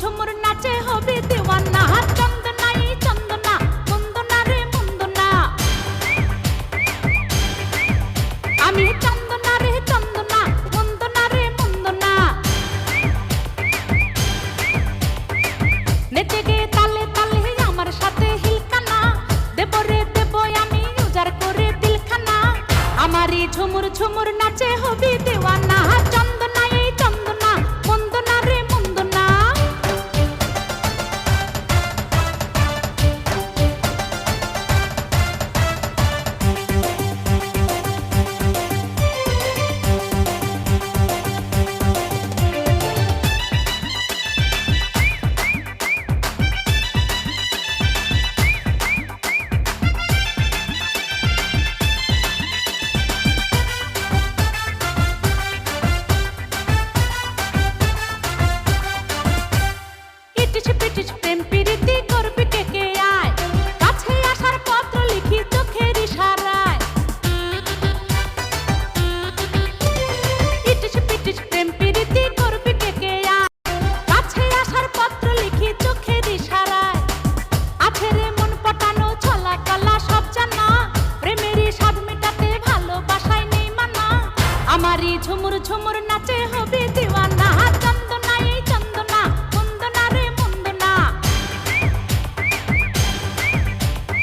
ঝুমুর নাচে হবি দিওয়ানা। চন্দনাই চন্দনা মুন্দনা রে মুন্দনা, আমি চন্দনা রে চন্দনা মুন্দনা রে মুন্দনা। নেচে গে তালে তালে আমার সাথে হিলকানা, দেব রে দেব আমি উজাড় করে দিলখানা। আমারই ঝুমুর ঝুমুর নাচে হবি দিওয়ানা। চন্দনাই চন্দনা মুন্দনা রে মুন্দনা। ইটিস পিটিস প্রেম প্রীতি করবি কে কে আয়, কাছে আসার পত্র লিখি চোখের ইশারায়। ইটিস পিটিস প্রেম প্রীতি করবি কে কে আয়, কাছে আসার পত্র লিখি চোখের ইশারায়। আছে রে মন পটানো ছলা কলা সব জানা, প্রেমেরই স্বাদ মেটাতে ভালোবাসায় নেই মানা। আমারই ঝুমুর ঝুমুর নাচে হবি দিওয়ানা। চন্দনাই চন্দনা মুন্দনা রে মুন্দনা,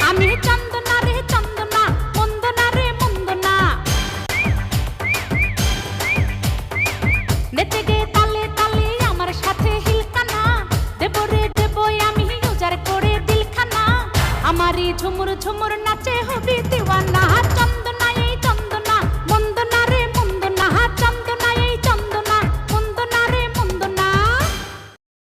আমি চন্দনা রে চন্দনা মুন্দনা রে মুন্দনা। নেচে গে তালে তালে আমার সাথে হিলকানা, দেব রে দেব আমি উজাড় করে দিলখানা। আমারই ঝুমুর ঝুমুর নাচে হবি